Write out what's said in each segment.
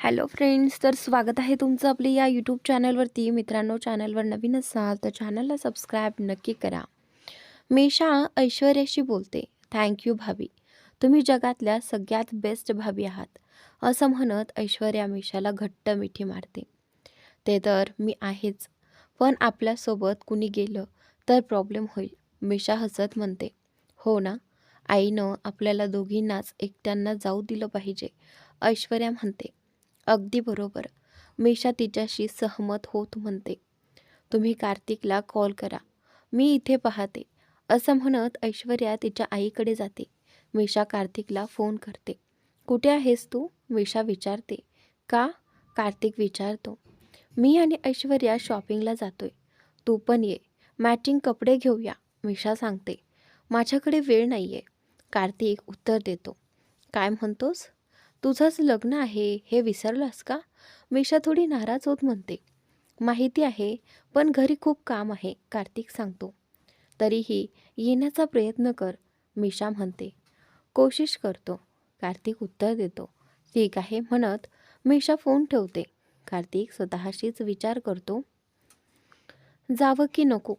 Hello friends, तर स्वागत आहे तुमचं आपल्या या यूट्यूब चॅनलवरती. मित्रांनो, चॅनलवर नवीन असाल तर चॅनलला सबस्क्राईब नक्की करा. मीशा ऐश्वर्याशी बोलते. थँक यू भाभी, तुम्ही जगातल्या सगळ्यात बेस्ट भाभी आहात, असं म्हणत ऐश्वर्या मीशाला घट्ट मिठी मारते. ते तर मी आहेच, पण आपल्यासोबत कुणी गेलं तर प्रॉब्लेम होईल, मीशा हसत म्हणते. हो ना, आईनं आपल्याला दोघींनाच एकट्यांना जाऊ दिलं पाहिजे, ऐश्वर्या म्हणते. अगदी बरोबर, मीशा तिच्याशी सहमत होत म्हणते. तुम्ही कार्तिकला कॉल करा, मी इथे पाहते, असं म्हणत ऐश्वर्या तिच्या आईकडे जाते. मीशा कार्तिकला फोन करते. कुठे आहेस तू, मीशा विचारते. का, कार्तिक विचारतो. मी आणि ऐश्वर्या शॉपिंगला जातोय, तू पण ये, मॅचिंग कपडे घेऊया, मीशा सांगते. माझ्याकडे वेळ नाही आहे, कार्तिक उत्तर देतो. काय म्हणतोस, तुझंच लग्न आहे हे विसरलास का, मीशा थोडी नाराज होत म्हणते. माहिती आहे, पण घरी खूप काम आहे, कार्तिक सांगतो. तरीही येण्याचा प्रयत्न कर, मीशा म्हणते. कोशिश करतो, कार्तिक उत्तर देतो. ठीक आहे म्हणत मीशा फोन ठेवते. कार्तिक स्वतःशीच विचार करतो, जावं की नको,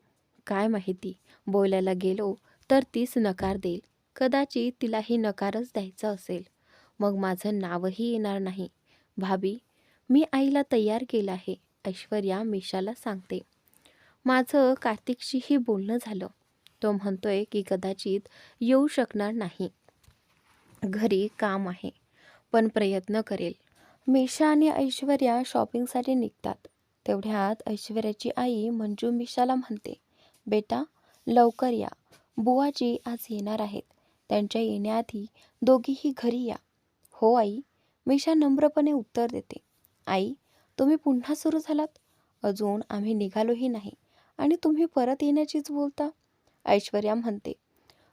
काय माहिती, बोलायला गेलो तर तीच नकार देईल. कदाचित तिलाही नकारच द्यायचा असेल, मग माझं नावही येणार नाही. भाभी, मी आईला तयार केलं आहे, ऐश्वर्या मीशाला सांगते. माझं कार्तिकशीही बोलणं झालं, तो म्हणतोय की कदाचित येऊ शकणार नाही, घरी काम आहे, पण प्रयत्न करेल. मीशा आणि ऐश्वर्या शॉपिंगसाठी निघतात. तेवढ्यात ऐश्वर्याची आई मंजू मीशाला म्हणते, बेटा लवकर या, बुवाजी आज येणार आहेत, त्यांच्या येण्याआधी दोघीही घरी या. हो आई, मीशा नम्रपणे उत्तर देते. आई, तुम्ही पुन्हा सुरू झालात, अजून आम्ही निघालोही नाही आणि तुम्ही परत येण्याचीच बोलता, ऐश्वर्या म्हणते.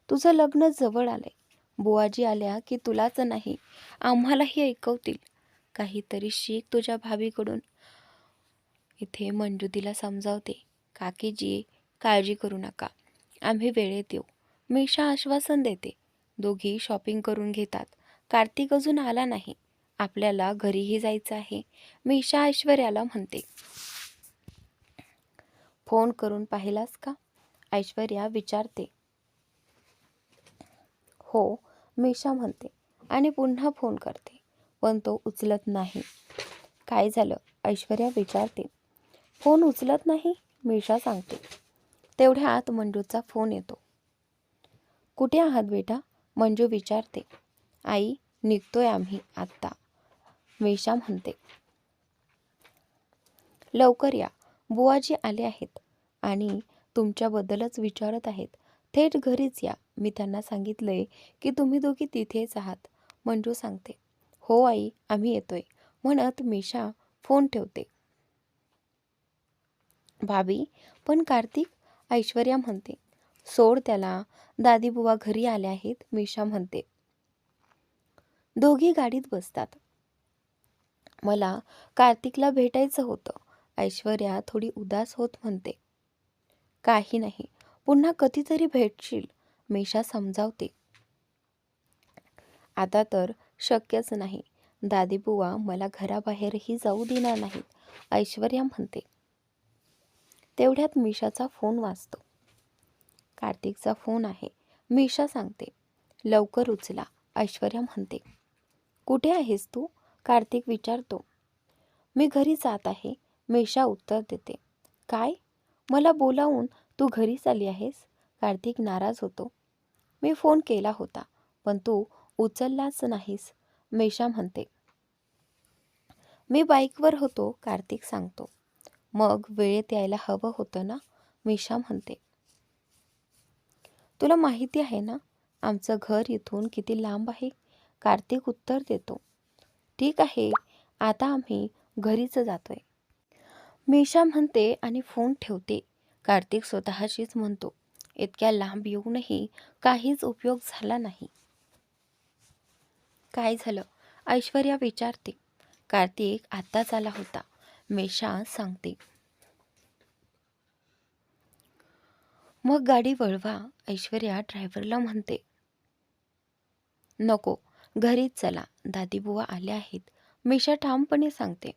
तुझं लग्न जवळ आलंय, बुवाजी आल्या की तुलाच नाही आम्हालाही ऐकवतील, काहीतरी शिक तुझ्या भाभीकडून. इथे मंजू तिला समजावते. काकीजी, काळजी करू नका, आम्ही वेळेत येऊ, मीशा आश्वासन देते. दोघी शॉपिंग करून घेतात. कार्तिक अजून आला नाही, आपल्याला घरीही जायचं आहे, मीशा ऐश्वर्याला म्हणते. फोन करून पाहिलास का, ऐश्वर्या विचारते. हो, मीशा म्हणते आणि पुन्हा फोन करते, पण तो उचलत नाही. काय झालं, ऐश्वर्या विचारते. फोन उचलत नाही, मीशा सांगते. तेवढ्यात मंजूचा फोन येतो. कुठे आहात बेटा, मंजू विचारते. आई, निघतोय आम्ही आत्ता, मीशा म्हणते. लवकर या, बुवाजी आले आहेत आणि तुमच्याबद्दलच विचारत आहेत, थेट घरीच या, मी त्यांना सांगितलंय की तुम्ही दोघी तिथेच आहात, मंजू सांगते. हो आई, आम्ही येतोय, म्हणत मीशा फोन ठेवते. भाभी, पण कार्तिक, ऐश्वर्या म्हणते. सोड त्याला, दादीबुवा घरी आले आहेत, मीशा म्हणते. दोघी गाडीत बसतात. मला कार्तिकला भेटायचं होतं, ऐश्वर्या थोडी उदास होत म्हणते. काही नाही, पुन्हा कधीतरी भेटशील, मीशा समजावते. आता तर शक्यच नाही, दादीबुवा मला घराबाहेरही जाऊ देणार नाहीत, ऐश्वर्या म्हणते. तेवढ्यात मीशाचा फोन वाजतो. कार्तिकचा फोन आहे, मीशा सांगते. लवकर उचला, ऐश्वर्या म्हणते. कुठे आहेस तू, कार्तिक विचारतो. मी घरी जात आहे, मीशा उत्तर देते. काय, मला बोलावून तू घरीच आली आहेस, कार्तिक नाराज होतो. मी फोन केला होता, पण तू उचललाच नाहीस, मीशा म्हणते. मी बाईकवर होतो, कार्तिक सांगतो. मग वेळेत यायला हवं होतं ना, मीशा म्हणते. तुला माहिती आहे ना, आमचं घर इथून किती लांब आहे, कार्तिक उत्तर देतो. ठीक आहे, आता आम्ही घरीच जातोय, मीशा म्हणते आणि फोन ठेवते. कार्तिक स्वतःशीच म्हणतो, इतक्या लांब येऊनही काहीच उपयोग झाला नाही. काय झालं, ऐश्वर्या विचारते. कार्तिक आत्ताच आला होता, मीशा सांगते. मग गाडी वळवा, ऐश्वर्या ड्रायव्हरला म्हणते. नको, घरीच चला, दादीबुवा आले आहेत, मीशा ठामपणे सांगते,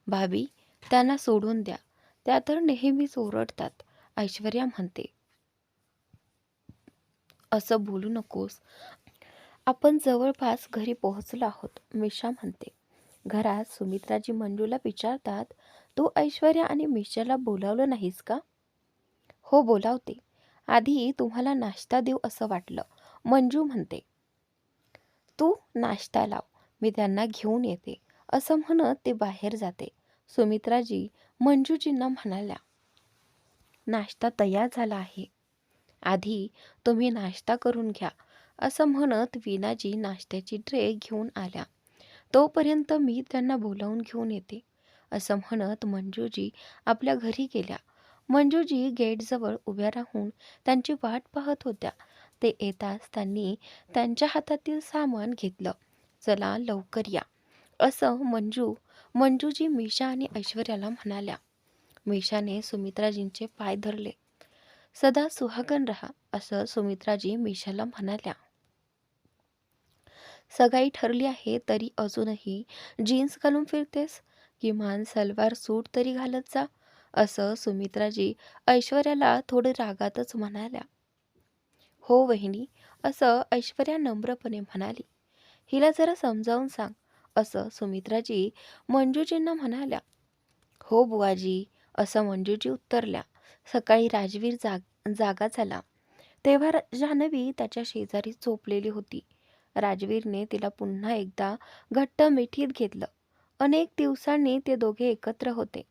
भाभी त्यांना सोडून द्या, त्या तर नेहमीच ओरडतात. ऐश्वर्या म्हणते, असं बोलू नकोस. आपण जवळपास घरी पोहोचलो आहोत. मीशा म्हणते. घरात सुमित्राजी मंजूला विचारतात, तू ऐश्वर्या आणि मीशाला बोलावलं नाहीस का? हो बोलावते. आधी तुम्हाला नाश्ता देऊ असं वाटलं. मंजू म्हणते. तू नाश्ता लाव, मी त्यांना घेऊन येते. असं म्हणत ते बाहेर जाते. सुमित्राजी मंजूजींना म्हणाल्या, नाश्ता तयार झाला आहे. आधी तुम्ही नाश्ता करून घ्या. असं म्हणत वीणाजी नाश्त्याची ट्रे घेऊन आल्या. तोपर्यंत मी त्यांना बोलावून घेऊन येते. असं म्हणत मंजूजी आपल्या घरी गेल्या. मंजूजी गेटजवळ उभ्या राहून त्यांची वाट पाहत होत्या. ते येताच त्यांनी त्यांच्या हातातील सामान घेतलं. चला लवकर या, असं मंजूजी मीशा आणि ऐश्वर्याला म्हणाल्या. मीशाने सुमित्राजींचे पाय धरले. सदा सुहागण रहा, असं सुमित्राजी मीशाला म्हणाल्या. सगाई ठरली आहे तरी अजूनही जीन्स घालून फिरतेस? किमान सलवार सूट तरी घालत जा, असं सुमित्राजी ऐश्वर्याला थोडे रागातच म्हणाल्या. हो वहिनी, असं ऐश्वर्या नम्रपणे म्हणाली. हिला जरा समजावून सांग, असं सुमित्राजी मंजूजींना म्हणाल्या. हो बुवाजी, असं मंजूजी उत्तरल्या. सकाळी राजवीर जागा झाला तेव्हा जान्हवी त्याच्या शेजारी झोपलेली होती. राजवीरने तिला पुन्हा एकदा घट्ट मिठीत घेतलं. अनेक दिवसांनी ते दोघे एकत्र होते.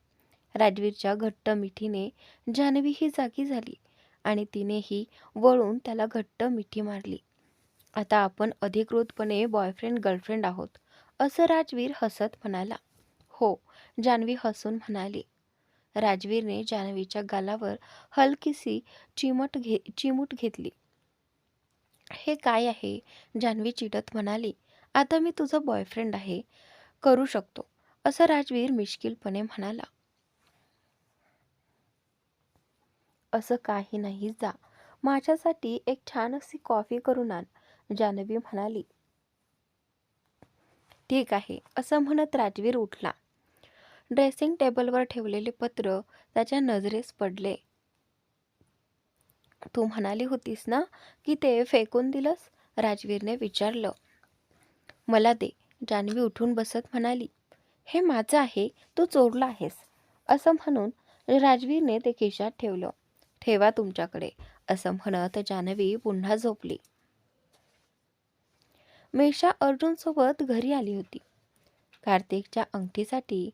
राजवीरच्या घट्ट मिठीने जान्हवीही जागी झाली आणि तिनेही वळून त्याला घट्ट मिठी मारली. आता आपण अधिकृतपणे बॉयफ्रेंड गर्लफ्रेंड आहोत, असं राजवीर हसत म्हणाला. हो, जान्हवी हसून म्हणाली. राजवीरने जान्हवीच्या गालावर हलकीशी चिमूट घेतली. हे काय आहे? जान्हवी चिडत म्हणाली. आता मी तुझा बॉयफ्रेंड आहे, करू शकतो, असं राजवीर मिश्किलपणे म्हणाला. असं काही नाही, जा माझ्यासाठी एक छान अशी कॉफी करून आण, जान्हवी म्हणाली. ठीक आहे, असं म्हणत राजवीर उठला. ड्रेसिंग टेबलवर ठेवलेले पत्र त्याच्या नजरेस पडले. तू म्हणाली होतीस ना की ते फेकून दिलंस? राजवीरने विचारलं. मला दे, जान्हवी उठून बसत म्हणाली. हे माझं आहे, तू चोरलं आहेस, असं म्हणून राजवीरने ते खिशात ठेवलं. ठेवा तुमच्याकडे, असं म्हणत जान्हवी पुन्हा झोपली. मेशा अर्जुनसोबत घरी आली होती. कार्तिकच्या अंगठीसाठी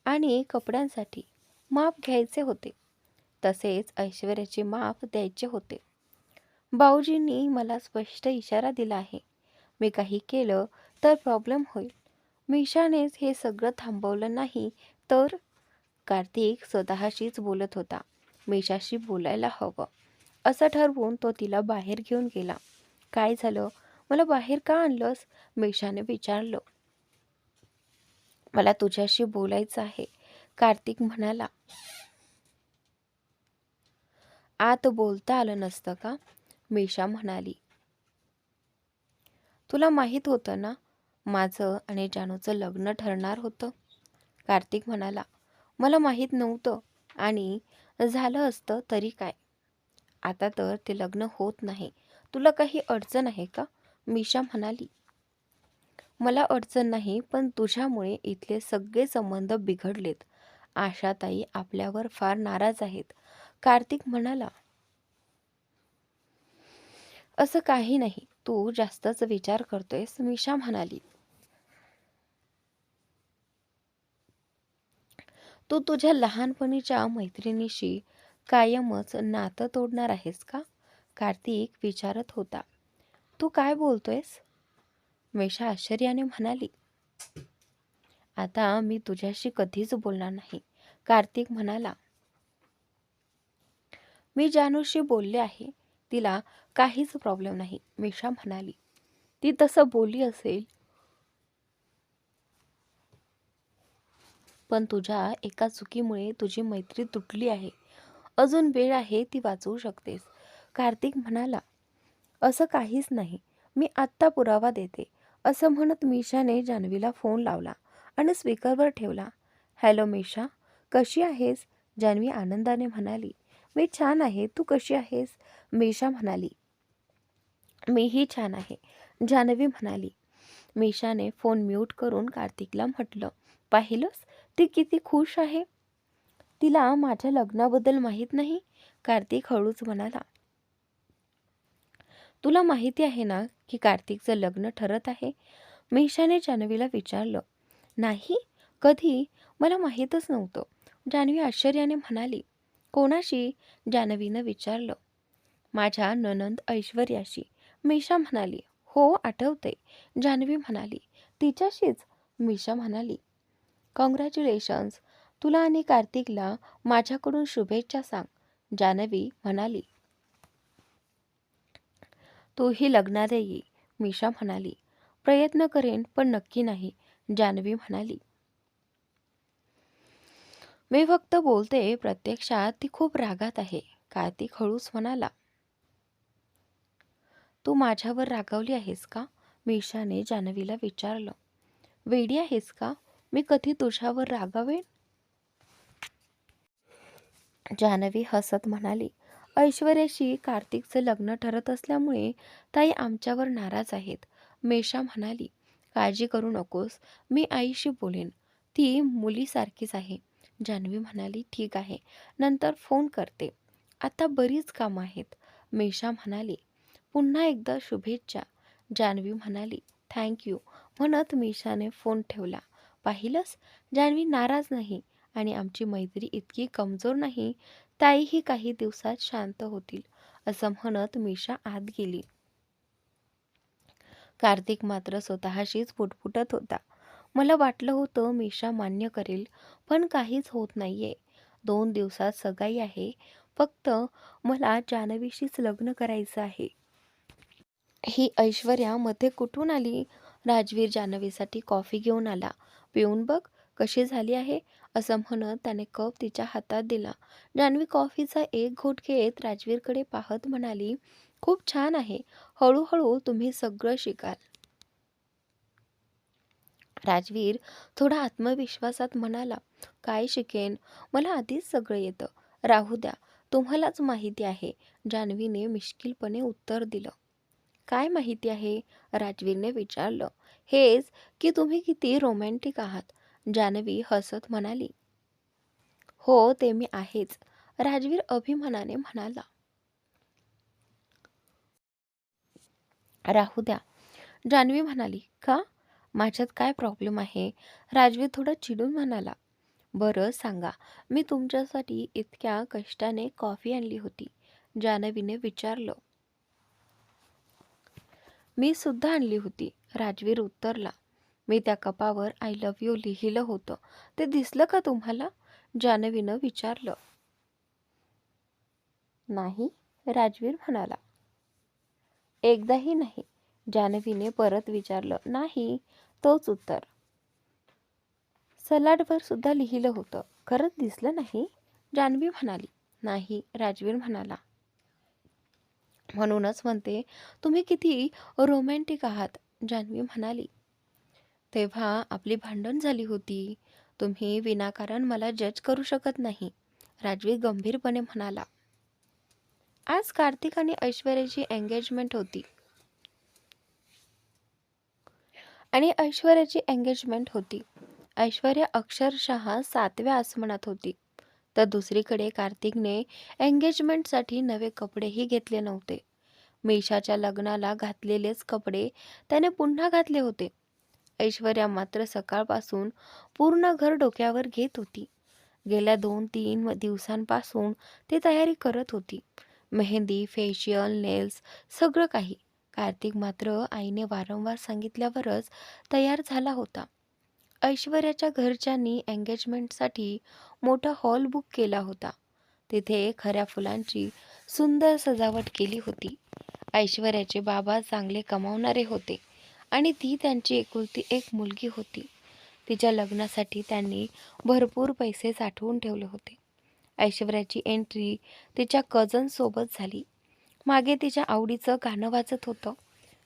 आणि कपड्यांसाठी माप घ्यायचे होते. तसेच ऐश्वर्याचे माप द्यायचे होते. भाऊजींनी मला स्पष्ट इशारा दिला आहे. मी काही केलं तर प्रॉब्लेम होईल. मिशानेच हे सगळं थांबवलं नाही तर. कार्तिक स्वतःशीच बोलत होता. मिशाशी बोलायला हवं, असं ठरवून तो तिला बाहेर घेऊन गेला. काय झालं? मला बाहेर का आणलंस? मिशाने विचारलं. मला तुझ्याशी बोलायचं आहे, कार्तिक म्हणाला. आत बोलता आलं नसतं का? मीशा म्हणाली. तुला माहीत होतं ना माझं आणि जानूचं लग्न ठरणार होतं? कार्तिक म्हणाला. मला माहीत नव्हतं, आणि झालं असतं तरी काय? आता तर ते लग्न होत नाही. तुला काही अडचण आहे का? मीशा म्हणाली. मला अडचण नाही, पण तुझ्यामुळे इथले सगळे संबंध बिघडलेत. आशाताई आपल्यावर फार नाराज आहेत, कार्तिक म्हणाला. असं काही नाही, तू जास्तच विचार करतोयस, मीशा म्हणाली. तू तुझ्या लहानपणीच्या मैत्रिणीशी कायमच नातं तोडणार आहेस का? कार्तिक विचारत होता. तू काय बोलतोयस? मेशा आश्चर्याने म्हणाली. आता मी तुझ्याशी कधीच बोलणार नाही, कार्तिक म्हणाला. मी जानूशी बोलले आहे, तिला काहीच प्रॉब्लेम नाही, मेशा म्हणाली. ती तसं बोलली असेल, पण तुझ्या एका चुकीमुळे तुझी मैत्री तुटली आहे. अजून वेळ आहे, ती वाचवू शकतेस, कार्तिक म्हणाला. असं काहीच नाही, मी आत्ता पुरावा देते, असं म्हणत मीशाने जान्हवीला फोन लावला आणि स्पीकरवर ठेवला. हॅलो मीशा, कशी आहेस? जान्हवी आनंदाने म्हणाली. मी छान आहे, तू कशी आहेस? मीशा म्हणाली. मीही छान आहे, जान्हवी म्हणाली. मीशाने फोन म्यूट करून कार्तिकला म्हटलं, पाहिलंस ती किती खुश आहे? तिला माझ्या लग्नाबद्दल माहीत नाही? कार्तिक हळूच म्हणाला. तुला माहिती आहे ना की कार्तिकचं लग्न ठरत आहे? मीशाने जान्हवीला विचारलं. नाही, कधी? मला माहीतच नव्हतं, जान्हवी आश्चर्याने म्हणाली. कोणाशी? जान्हवीनं विचारलं. माझ्या नणंद ऐश्वर्याशी, मीशा म्हणाली. हो, आठवते, जान्हवी म्हणाली. तिच्याशीच? मीशा म्हणाली. कॉंग्रॅच्युलेशन्स, तुला आणि कार्तिकला माझ्याकडून शुभेच्छा सांग, जान्हवी म्हणाली. तूही लग्नाला ये, मीशा म्हणाली. प्रयत्न करेन, पण नक्की नाही, जान्हवी म्हणाली. मी फक्त बोलते, प्रत्यक्षात ती खूप रागात आहे, कार्तिक हळूच म्हणाला. तू माझ्यावर रागावली आहेस का? मीशाने जान्हवीला विचारलं. वेडी आहेस का? मी कधी तुझ्यावर रागावेन? जान्हवी हसत म्हणाली. ऐश्वर्याशी कार्तिकचं लग्न ठरत असल्यामुळे ताई आमच्यावर नाराज आहेत, मीशा म्हणाली. काळजी करू नकोस, मी आईशी बोलेन, ती मुलीसारखीच आहे, जान्हवी म्हणाली. ठीक आहे, नंतर फोन करते, आता बरीच कामं आहेत, मीशा म्हणाली. पुन्हा एकदा शुभेच्छा, जान्हवी म्हणाली. थँक्यू म्हणत मीशाने फोन ठेवला. पाहिलंस, जान्हवी नाराज नाही आणि आमची मैत्री इतकी कमजोर नाही. ताईही काही दिवसात शांत होतील, असं म्हणत मीशा आत गेली. कार्तिक मात्र स्वतःशीच पुटपुटत होता. मला वाटलं होतं मीशा मान्य करेल, पण काहीच होत नाहीये. 2 दिवसात सगाई आहे, फक्त मला जान्हवीशीच लग्न करायचं आहे. ही ऐश्वर्या मध्ये कुठून आली? राजवीर जान्हवीसाठी कॉफी घेऊन आला. पिऊन बघ कशी झाली आहे, असं म्हणत त्याने कप तिच्या हातात दिला. जान्हवी कॉफीचा एक घोट घेत राजवीरकडे पाहत म्हणाली. खूप छान आहे, हळूहळू तुम्ही सगळं शिकाल. राजवीर थोडा आत्मविश्वासात म्हणाला. काय शिकेन, मला आधीच सगळं येतं. राहू द्या, तुम्हालाच माहिती आहे, जान्हवीने मिश्किलपणे उत्तर दिलं. काय माहिती आहे? राजवीरने विचारलं. हेच की तुम्ही किती रोमॅन्टिक आहात, जान्हवी हसत म्हणाली. हो, ते मी आहेच, राजवीर अभिमानाने म्हणाला. राहू द्या, जान्हवी म्हणाली. का? माझ्यात काय प्रॉब्लेम आहे? राजवीर थोडा चिडून म्हणाला. बरं सांगा, मी तुमच्यासाठी इतक्या कष्टाने कॉफी आणली होती, जान्हवीने विचारलं. मी सुद्धा आणली होती, राजवीर उत्तरला. मी त्या कपावर आय लव्ह यू लिहिलं होतं, ते दिसलं का तुम्हाला? जान्हवीनं विचारलं. नाही, राजवीर म्हणाला. एकदाही नाही, जान्हवीने परत विचारलं. नाही, तोच उत्तर. सलाडवर सुद्धा लिहिलं होतं, खरंच दिसलं नाही, जान्हवी म्हणाली. नाही, राजवीर म्हणाला. म्हणूनच म्हणते, तुम्ही किती रोमॅन्टिक आहात, जान्हवी म्हणाली. तेव्हा आपली भांडण झाली होती, तुम्ही विनाकारण मला जज करू शकत नाही, राजवीर गंभीरपणे म्हणाला. आज कार्तिक आणि ऐश्वर्याची एंगेजमेंट होती ऐश्वर्या अक्षरशः 7व्या आसमानात होती, तर दुसरीकडे कार्तिकने एंगेजमेंटसाठी नवे कपडेही घेतले नव्हते. मीशाच्या लग्नाला घातलेलेच कपडे त्याने पुन्हा घातले होते. ऐश्वर्या मात्र सकाळपासून पूर्ण घर डोक्यावर घेत होती. गेल्या 2-3 दिवसांपासून ती तयारी करत होती. मेहंदी, फेशियल, नेल्स, सगळं काही. कार्तिक मात्र आईने वारंवार सांगितल्यावरच तयार झाला होता. ऐश्वर्याच्या घरच्यांनी एंगेजमेंटसाठी मोठा हॉल बुक केला होता. तिथे खऱ्या फुलांची सुंदर सजावट केली होती. ऐश्वर्याचे बाबा चांगले कमावणारे होते आणि ती त्यांची एकुलती एक मुलगी होती. तिच्या लग्नासाठी त्यांनी भरपूर पैसे साठवून ठेवले होते. ऐश्वर्याची एंट्री तिच्या कझनसोबत झाली. मागे तिच्या आवडीचं गाणं वाजत होतं.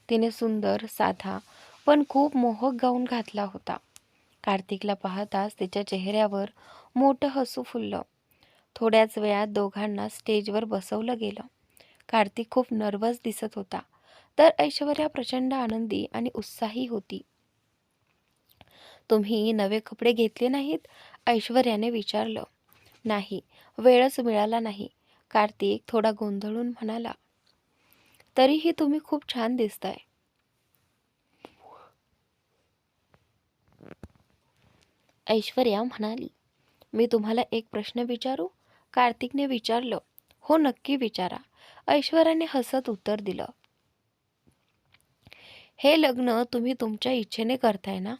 तिने सुंदर, साधा पण खूप मोहक गाऊन घातला होता. कार्तिकला पाहताच तिच्या चेहऱ्यावर मोठं हसू फुललं. थोड्याच वेळात दोघांना स्टेजवर बसवलं गेलं. कार्तिक खूप नर्वस दिसत होता, तर ऐश्वर्या प्रचंड आनंदी आणि उत्साही होती. तुम्ही नवे कपडे घेतले नाहीत? ऐश्वर्याने विचारलं. नाही, वेळच मिळाला नाही, कार्तिक थोडा गोंधळून म्हणाला. तरीही तुम्ही खूप छान दिसताय. ऐश्वर्या म्हणाली. मी तुम्हाला एक प्रश्न विचारू? कार्तिकने विचारलं. हो, नक्की विचारा, ऐश्वर्याने हसत उत्तर दिलं. हे लग्न तुम्ही तुमच्या इच्छेने करताय ना?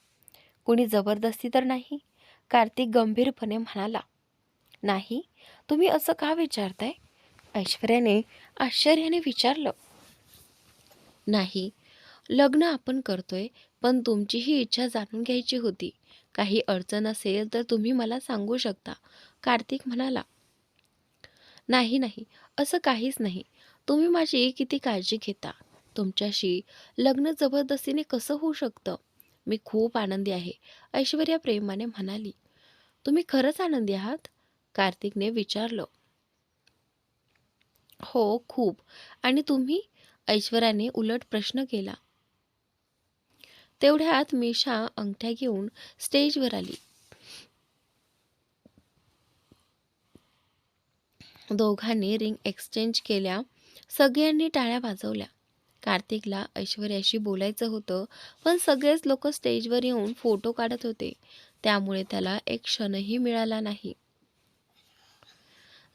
कुणी जबरदस्ती तर नाही? कार्तिक गंभीरपणे म्हणाला. नाही, तुम्ही असं का विचारताय? ऐश्वर्याने आश्चर्याने विचारलं. नाही, लग्न आपण करतोय, पण तुमची ही इच्छा जाणून घ्यायची होती. काही अडचण असेल तर तुम्ही मला सांगू शकता, कार्तिक म्हणाला. नाही नाही, असं काहीच नाही. तुम्ही माझी किती काळजी घेता. तुमच्याशी लग्न जबरदस्तीने कसं होऊ शकतं? मी खूप आनंदी आहे, ऐश्वर्या प्रेमाने म्हणाली. तुम्ही खरंच आनंदी आहात? कार्तिकने विचारलं. हो, खूप. आणि तुम्ही? ऐश्वर्याने उलट प्रश्न केला. तेवढ्यात मीशा अंगठ्या घेऊन स्टेजवर आली. दोघांनी रिंग एक्सचेंज केल्या. सगळ्यांनी टाळ्या वाजवल्या. कार्तिकला ऐश्वर्याशी बोलायचं होतं, पण सगळेच लोक स्टेजवर येऊन फोटो काढत होते. त्यामुळे त्याला एक क्षणही मिळाला नाही.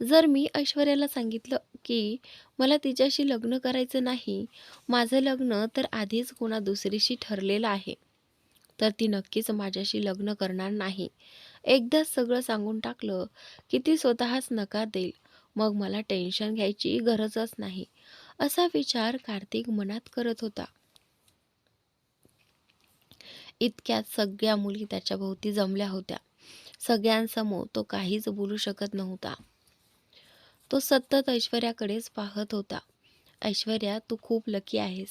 जर मी ऐश्वर्याला सांगितलं की मला तिच्याशी लग्न करायचं नाही, माझं लग्न तर आधीच कोणा दुसरीशी ठरलेलं आहे, तर ती नक्कीच माझ्याशी लग्न करणार नाही. एकदाच सगळं सांगून टाकलं की ती स्वतःच नकार देईल. मग मला टेन्शन घ्यायची गरजच नाही, असा विचार कार्तिक मनात करत होता. इतक्यात सगळ्या मुली त्याच्या भोवती जमल्या होत्या. सगळ्यांसमोर तो काहीच बोलू शकत नव्हता. तो सतत ऐश्वर्याकडेच पाहत होता. ऐश्वर्या, तू खूप लकी आहेस.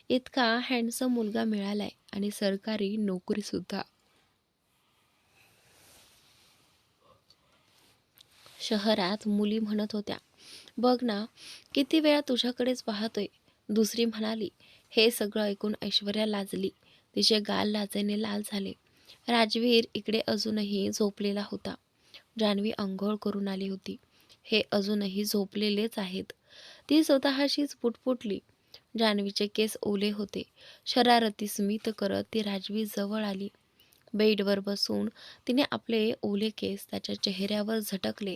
इतका हँडसम मुलगा मिळालाय आणि सरकारी नोकरी सुद्धा. शहरात मुली म्हणत होत्या, बघ ना, किती वेळा तुझ्याकडेच पाहतोय. दुसरी म्हणाली. हे सगळं ऐकून ऐश्वर्या लाजली. तिचे गाल लाजेने लाल झाले. राजवीर इकडे अजूनही झोपलेला होता. जान्हवी अंघोळ करून आली होती. हे अजूनही झोपलेलेच आहेत. ती स्वतःशीच पुटपुटली. जान्हवीचे केस ओले होते. शरारती स्मित करत ती राजवीर जवळ आली. बेडवर बसून तिने आपले ओले केस त्याच्या चेहऱ्यावर झटकले.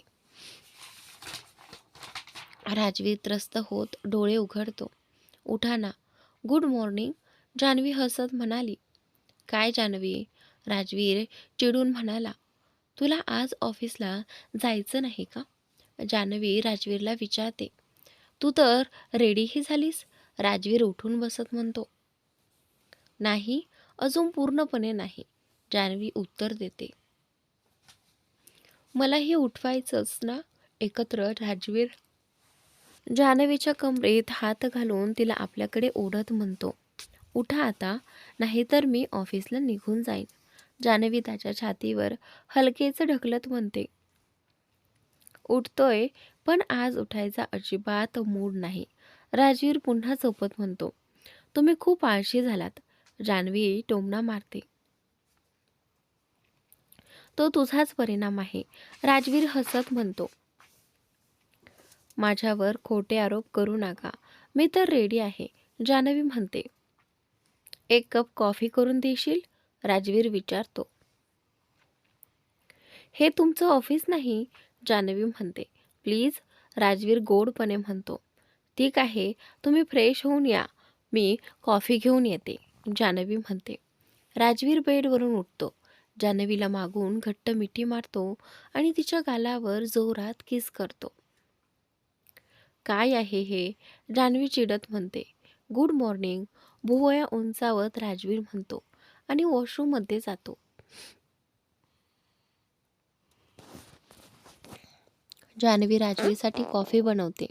राजवीर त्रस्त होत डोळे उघडतो. उठा ना. गुड मॉर्निंग, जान्हवी हसत म्हणाली. काय जान्हवी? राजवीर चिडून म्हणाला. तुला आज ऑफिसला जायचं नाही का? जान्हवी राजवीरला विचारते. तू तर रेडीही झालीस? राजवीर उठून बसत म्हणतो. नाही, अजून पूर्णपणे नाही, जान्हवी उत्तर देते. मलाही उठवायचंच ना? एकत्र राजवीर जान्हवीच्या कमरेत हात घालून तिला आपल्याकडे ओढत म्हणतो. उठा आता, नाहीतर मी ऑफिसला निघून जाईन. जान्हवी त्याच्या छातीवर हलकेच ढकलत म्हणते. उठतोय, पण आज उठायचा अजिबात मूड नाही, राजवीर पुन्हा झोपत म्हणतो. तुम्ही खूप आळशी झालात, जान्हवी टोमणा मारते. तो तुझाच परिणाम आहे, राजवीर हसत म्हणतो. माझ्यावर खोटे आरोप करू नका, मी तर रेडी आहे, जान्हवी म्हणते. एक कप कॉफी करून देशील? राजवीर विचारतो. हे तुमचं ऑफिस नाही, जान्हवी म्हणते. प्लीज, राजवीर गोडपणे म्हणतो. ठीक आहे, तुम्ही फ्रेश होऊन या, मी कॉफी घेऊन येते, जान्हवी म्हणते. राजवीर बेडवरून उठतो. जान्हवीला मागून घट्ट मिठी मारतो आणि तिच्या गालावर जोरात किस करतो. काय आहे हे? जान्हवी चिडत म्हणते. गुड मॉर्निंग, भुवया उंचावत राजवीर म्हणतो आणि वॉशरूममध्ये जातो. जान्हवी राजवीरसाठी कॉफी बनवते.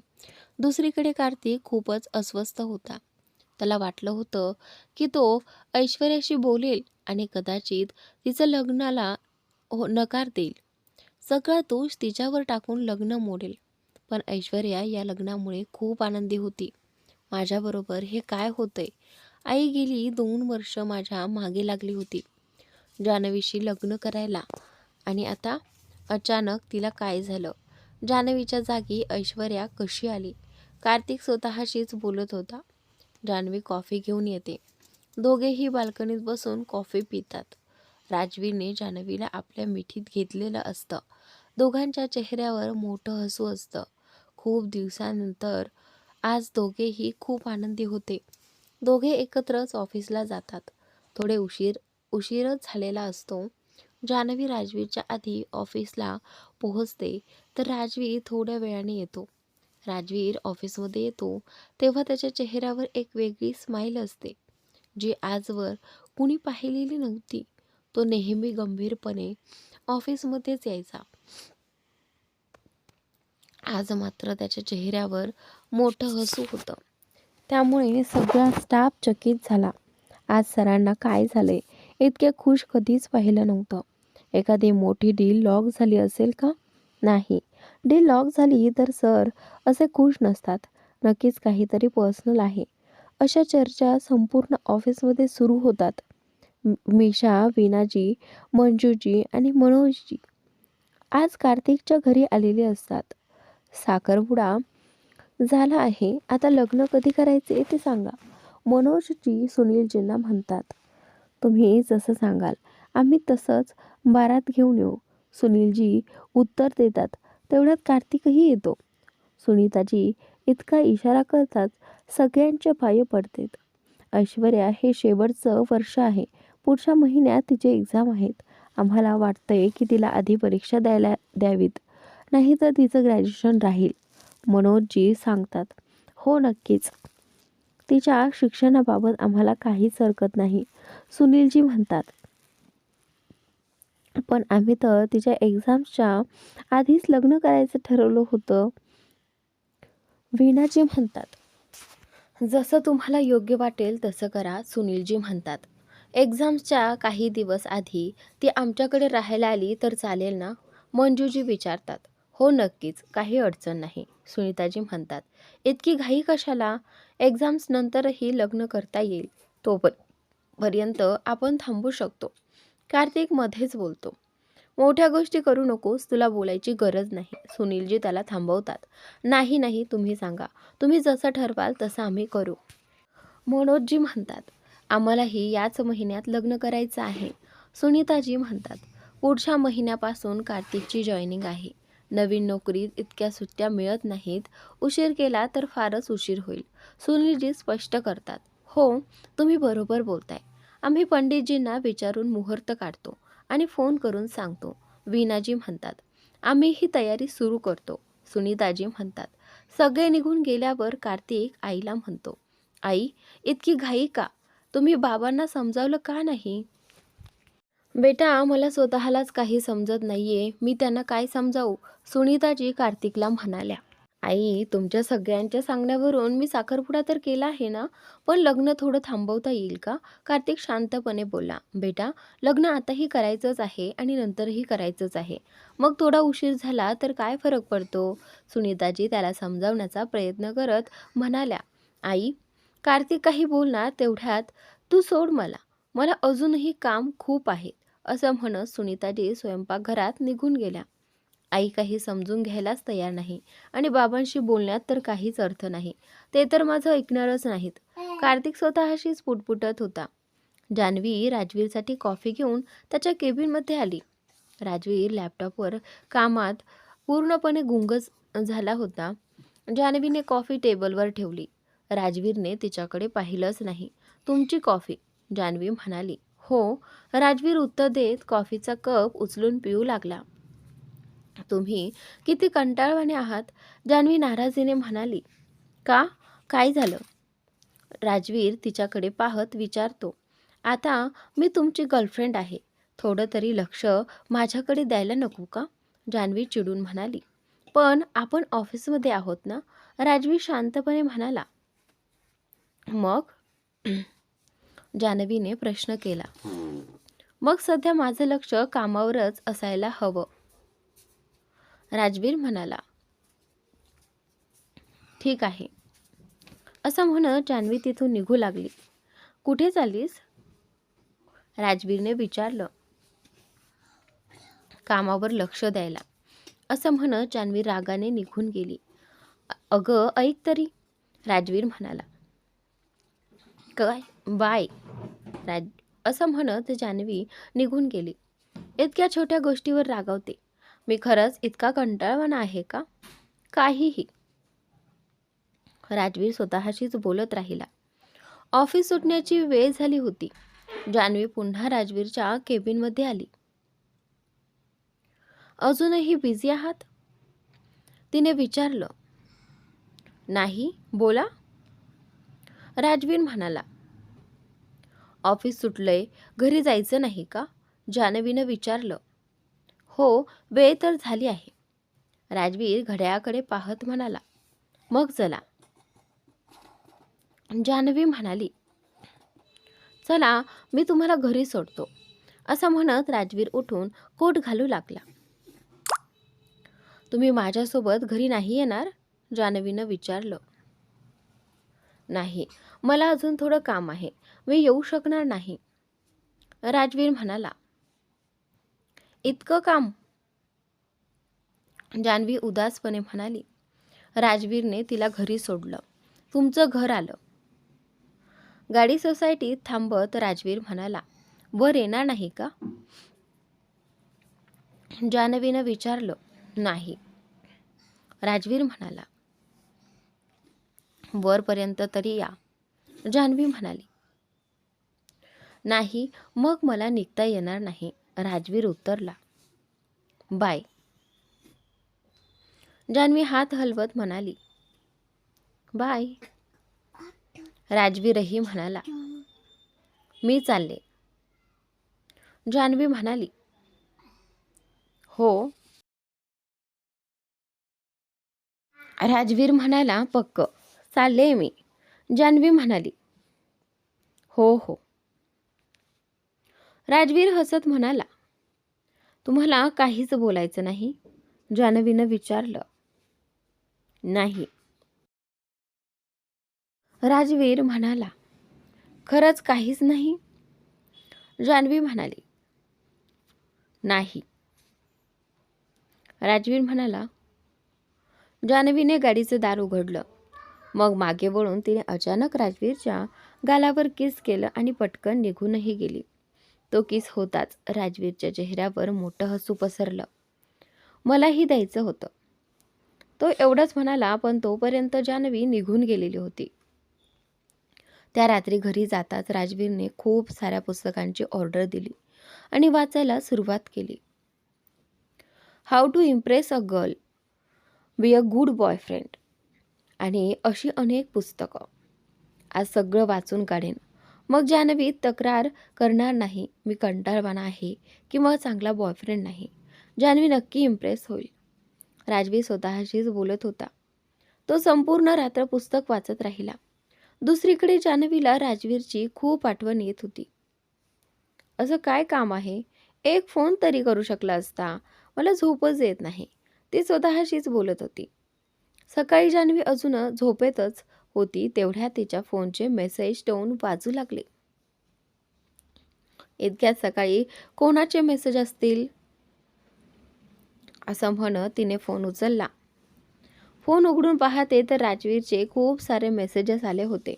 दुसरीकडे कार्तिक खूपच अस्वस्थ होता. त्याला वाटलं होतं की तो ऐश्वर्याशी बोलेल आणि कदाचित तिचं लग्नाला नकार देईल. सगळा दोष तिच्यावर टाकून लग्न मोडेल. पण ऐश्वर्या या लग्नामुळे खूप आनंदी होती. माझ्याबरोबर हे काय होतंय? आई गेली 2 वर्ष माझ्या मागे लागली होती जान्हवीशी लग्न करायला, आणि आता अचानक तिला काय झालं? जान्हवीच्या जागी ऐश्वर्या कशी आली? कार्तिक स्वतःशीच बोलत होता. जान्हवी कॉफी घेऊन येते. दोघेही बाल्कनीत बसून कॉफी पितात. राजवीरने जान्हवीला आपल्या मिठीत घेतलेलं असतं. दोघांच्या चेहऱ्यावर मोठं हसू असतं. खूप दिवसानंतर आज दोघेही खूप आनंदी होते. दोघे एकत्रच ऑफिसला जातात. थोडे उशीरच झालेला असतो. जान्हवी राजवीरच्या आधी ऑफिसला पोहोचते, तर राजवीर थोड्या वेळाने येतो. राजवीर ऑफिसमध्ये येतो तेव्हा त्याच्या चेहऱ्यावर एक वेगळी स्माईल असते, जी आजवर कुणी पाहिलेली नव्हती. तो नेहमी गंभीरपणे ऑफिसमध्येच यायचा. आज मात्र त्याच्या चेहऱ्यावर मोठं हसू होतं. त्यामुळे सगळा स्टाफ चकित झाला. आज सरांना काय झाले? इतके खुश कधीच पाहिलं नव्हतं. एखादी मोठी डील लॉक झाली असेल का? नाही. डील लॉक झाली तर सर असे खुश नसतात. नक्कीच काहीतरी पर्सनल आहे. अशा चर्चा संपूर्ण ऑफिसमध्ये सुरू होतात. मीशा, वीणाजी, मंजूजी आणि मनोजजी आज कार्तिकच्या घरी आलेले असतात. साखरपुडा झाला आहे, आता लग्न कधी करायचे ते सांगा. मनोजजी सुनीलजींना म्हणतात. तुम्ही जसं सांगाल आम्ही तसंच बारात घेऊन येऊ, सुनीलजी उत्तर देतात. तेवढ्यात कार्तिकही येतो. सुनीताजी इतका इशारा करतात सगळ्यांचे पाय पडतात. ऐश्वर्या हे शेवटचं वर्ष आहे. पुढच्या महिन्यात तिचे एक्झाम आहेत. आम्हाला वाटतंय की तिला आधी परीक्षा द्यावीत, नाही तर तिचं ग्रॅज्युएशन राहील. मनोजजी सांगतात. हो नक्कीच, तिच्या शिक्षणाबाबत आम्हाला काहीच हरकत नाही. सुनीलजी म्हणतात. पण आम्ही तर तिच्या एक्झाम्सच्या आधीच लग्न करायचं ठरवलं होतं. वीणाजी म्हणतात. जसं तुम्हाला योग्य वाटेल तसं करा, सुनीलजी म्हणतात. एक्झाम्सच्या काही दिवस आधी ती आमच्याकडे राहायला आली तर चालेल ना? मंजूजी विचारतात. हो नक्कीच, काही अडचण नाही, सुनीताजी म्हणतात. इतकी घाई कशाला? एक्झाम्स नंतरही लग्न करता येईल. तोपर्यंत आपण थांबू शकतो. कार्तिक मध्येच बोलतो. मोठ्या गोष्टी करू नकोस, तुला बोलायची गरज नाही, सुनीलजी त्याला थांबवतात. नाही नाही, तुम्ही सांगा, तुम्ही जसं ठरवाल तसं आम्ही करू, मनोजजी म्हणतात. आम्हालाही याच महिन्यात लग्न करायचं आहे, सुनीताजी म्हणतात. पुढच्या महिन्यापासून कार्तिकची जॉईनिंग आहे. नवीन नोकरीत इतक्या सुट्ट्या मिळत नाहीत. उशीर केला तर फारच उशीर होईल, सुनीलजी स्पष्ट करतात. हो, तुम्ही बरोबर बोलताय. आम्ही पंडितजींना विचारून मुहूर्त काढतो आणि फोन करून सांगतो, वीणाजी म्हणतात. आम्ही ही तयारी सुरू करतो, सुनीताजी म्हणतात. सगळे निघून गेल्यावर कार्तिक आईला म्हणतो. आई, इतकी घाई का? तुम्ही बाबांना समजावलं का नाही? बेटा, मला स्वतःलाच काही समजत नाहीये, मी त्यांना काय समजावू, सुनीताजी कार्तिकला म्हणाल्या. आई, तुमच्या सगळ्यांच्या सांगण्यावरून मी साखरपुडा तर केला आहे ना, पण लग्न थोडं थांबवता येईल का? कार्तिक शांतपणे बोलला. बेटा, लग्न आताही करायचंच आहे आणि नंतरही करायचंच आहे. मग थोडा उशीर झाला तर काय फरक पडतो? सुनीताजी त्याला समजावण्याचा प्रयत्न करत म्हणाल्या. आई, कार्तिक काही बोलणार तेवढ्यात तू सोड मला, मला अजूनही काम खूप आहे, असं म्हणत सुनीताजी स्वयंपाकघरात निघून गेल्या. आई काही समजून घ्यायलाच तयार नाही आणि बाबांशी बोलण्यात तर काहीच अर्थ नाही. ते तर माझं ऐकणारच नाहीत, कार्तिक स्वतःशीच पुटपुटत होता. जान्हवी राजवीरसाठी कॉफी घेऊन त्याच्या केबिनमध्ये आली. राजवीर लॅपटॉपवर कामात पूर्णपणे गुंगच झाला होता. जान्हवीने कॉफी टेबलवर ठेवली. राजवीरने तिच्याकडे पाहिलंच नाही. तुमची कॉफी, जान्हवी म्हणाली. हो, राजवीर उत्तर देत कॉफीचा कप उचलून पिऊ लागला. तुम्ही किती कंटाळवाणे आहात, जान्हवी नाराजीने म्हणाली. का? काय झालं? राजवीर तिच्याकडे पाहत विचारतो. आता मी तुमची गर्लफ्रेंड आहे, थोडं तरी लक्ष माझ्याकडे द्यायला नको का? जान्हवी चिडून म्हणाली. पण आपण ऑफिसमध्ये आहोत ना, राजवीर शांतपणे म्हणाला. मग जान्हवीने प्रश्न केला. मग सध्या माझं लक्ष कामावरच असायला हवं. राजवीर म्हणाला. ठीक आहे. असं म्हणत जान्हवी तिथून निघू लागली. कुठे चाललीस? राजवीरने विचारलं. कामावर लक्ष द्यायला, असं म्हणत जान्हवी रागाने निघून गेली. अगं ऐक तरी, राजवीर म्हणाला. काय? बाय. असं म्हणत जान्हवी निघून गेली. इतक्या छोट्या गोष्टीवर रागावते. मी खरंच इतका कंटाळवाणा आहे का? काहीही. राजवीर स्वतःशीच बोलत राहिला. ऑफिस सुटण्याची वेळ झाली होती. जान्हवी पुन्हा राजवीरच्या केबिनमध्ये आली. अजूनही बिझी आहात? तिने विचारलं. नाही, बोला. राजवीर म्हणाला. ऑफिस सुटलंय, घरी जायचं नाही का? जान्हवीनं विचारलं. हो, वेळ तर झाली आहे. राजवीर घड्याळाकडे पाहत म्हणाला. मग चला. जान्हवी म्हणाली. चला, मी तुम्हाला घरी सोडतो. असं म्हणत राजवीर उठून कोट घालू लागला. तुम्ही माझ्यासोबत घरी नाही येणार? जान्हवीनं विचारलं. नाही, मला अजून थोडं काम आहे, मी येऊ शकणार नाही. राजवीर म्हणाला. इतकं काम? जान्हवी उदासपणे म्हणाली. राजवीरने तिला घरी सोडलं. तुमचं घर आलं. गाडी सोसायटीत थांबत राजवीर म्हणाला. वर येणार नाही का? जान्हवीनं विचारलं. नाही. राजवीर म्हणाला. वरपर्यंत तरी या. जान्हवी म्हणाली. नाही, मग मला निघता येणार नाही. राजवीर उत्तरला. बाय. जान्हवी हात हलवत म्हणाली. बाय. राजवीरही म्हणाला. मी चालले. जान्हवी म्हणाली. हो. राजवीर म्हणाला. पक्क, चालले मी. जान्हवी म्हणाली. हो हो. राजवीर हसत म्हणाला. तुम्हाला काहीच बोलायचं नाही? जान्हवीनं विचारलं. नाही. राजवीर म्हणाला. खरंच काहीच नाही? जान्हवी म्हणाली. नाही. राजवीर म्हणाला. जान्हवीने गाडीचं दार उघडलं. मग मागे वळून तिने अचानक राजवीरच्या गालावर किस केलं आणि पटकन निघूनही गेली. तो किस होताच राजवीरच्या चेहऱ्यावर मोठं हसू पसरलं. मलाही द्यायचं होतं. तो एवढंच म्हणाला, पण तोपर्यंत जान्हवी निघून गेलेली होती. त्या रात्री घरी जाताच राजवीरने खूप साऱ्या पुस्तकांची ऑर्डर दिली आणि वाचायला सुरुवात केली. How to impress a girl, be a good boyfriend आणि अशी अनेक पुस्तकं. आज सगळं वाचून काढेन, मग जान्हवी तक्रार करणार नाही मी कंटाळवाणा आहे किंवा चांगला बॉयफ्रेंड नाही. जान्हवी नक्की इम्प्रेस होईल. राजवीर स्वतःशीच बोलत होता. तो संपूर्ण रात्र पुस्तक वाचत राहिला. दुसरीकडे जान्हवीला राजवीरची खूप आठवण येत होती. असं काय काम आहे? एक फोन तरी करू शकला असता. मला झोपच येत नाही, ती स्वतःशीच बोलत होती. सकाळी जान्हवी अजून झोपेतच होती तेवढ्यात तिच्या फोनचे मेसेज टोन वाजू लागले. इतक्यात सकाळी कोणाचे मेसेज असतील असं म्हणत तिने फोन उचलला. फोन उघडून पाहते तर राजवीरचे खूप सारे मेसेजेस आले होते.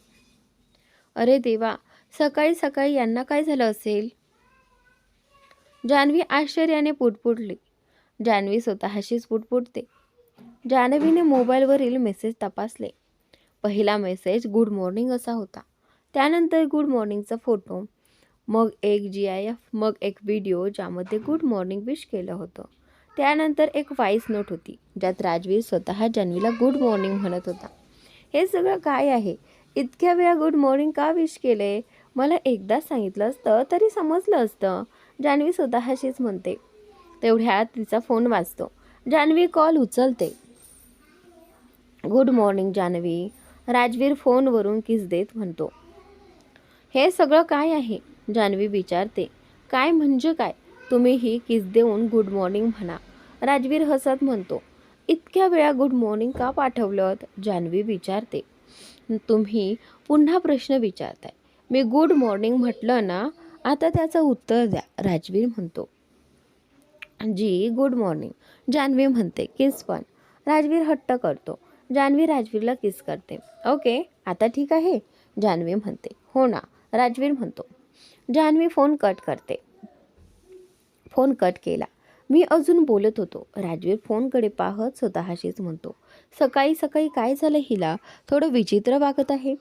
अरे देवा, सकाळी सकाळी यांना काय झालं असेल? जान्हवी आश्चर्याने पुटपुटली. जान्हवी स्वतःशीच पुटपुटते. जान्हवीने मोबाईलवरील मेसेज तपासले. पहिला मेसेज गुड मॉर्निंग असा होता. त्यानंतर गुड मॉर्निंगचा फोटो, मग एक GIF, मग एक व्हिडिओ ज्यामध्ये गुड मॉर्निंग विश केलं होतं. त्यानंतर एक व्हॉइस नोट होती ज्यात राजवीर स्वतः जान्हवीला गुड मॉर्निंग म्हणत होता. हे सगळं काय आहे? इतक्या वेळा गुड मॉर्निंग का विश केले? मला एकदाच सांगितलं असतं तरी समजलं असतं, जान्हवी स्वतःशीच म्हणते. तेवढ्यात तिचा फोन वाजतो. जान्हवी कॉल उचलते. गुड मॉर्निंग जान्हवी, राजवीर फोनवरून किस देत म्हणतो. हे सगळं काय आहे? जान्हवी विचारते. काय म्हणजे काय? तुम्हीही किस देऊन गुड मॉर्निंग म्हणा. राजवीर हसत म्हणतो. इतक्या वेळा गुड मॉर्निंग का पाठवलं? जान्हवी विचारते. तुम्ही पुन्हा प्रश्न विचारताय. मी गुड मॉर्निंग म्हटलं ना, आता त्याचं उत्तर द्या. राजवीर म्हणतो. जी गुड मॉर्निंग. जान्हवी म्हणते. किस पण. राजवीर हट्ट करतो. जान्हवी राजवीरला किस करते. ओके, आता ठीक आहे? जान्हवी म्हणते. हो ना. राजवीर म्हणतो. जान्हवी फोन कट करते. फोन कट केला. मी अजून बोलत होतो. राजवीर फोनकडे पाहत स्वतःशीच म्हणतो. सकाळी सकाळी काय झालं हिला? थोडं विचित्र वागत आहे.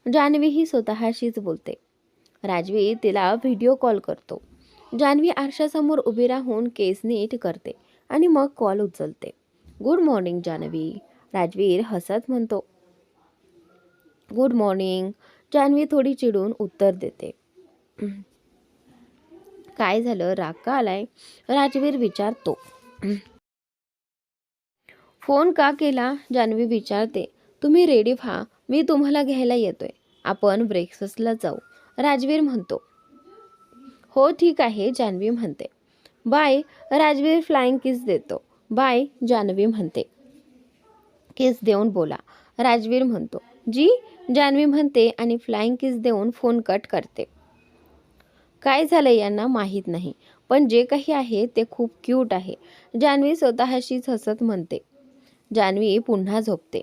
जान्हवी ही स्वतःशीच बोलते. राजवीर तिला व्हिडिओ कॉल करतो. जान्हवी आरशासमोर उभी राहून केस नीट करते आणि मग कॉल उचलते. Good morning Janhvi. राजवीर हसत म्हणतो. Good morning. जान्हवी थोडी चिडून उत्तर देते. काय झालं? राग का आलाय? राजवीर विचारतो. फोन का केला? जान्हवी विचारते. तुम्ही रेडी व्हा, मी तुम्हाला घ्यायला येतोय. आपण ब्रेकफास्टला जाऊ. राजवीर म्हणतो. हो ठीक आहे. जान्हवी म्हणते. बाय. राजवीर फ्लाइंग किस देतो. बाय. जान्हवी म्हणते. किस देऊन बोला. राजवीर म्हणतो. जी. जान्हवी म्हणते आणि फ्लाइंग किस देऊन फोन कट करते. काय झालं यांना माहीत नाही, पण जे काही आहे ते खूप क्यूट आहे. जान्हवी स्वतःशीच हसत म्हणते. जान्हवी पुन्हा झोपते.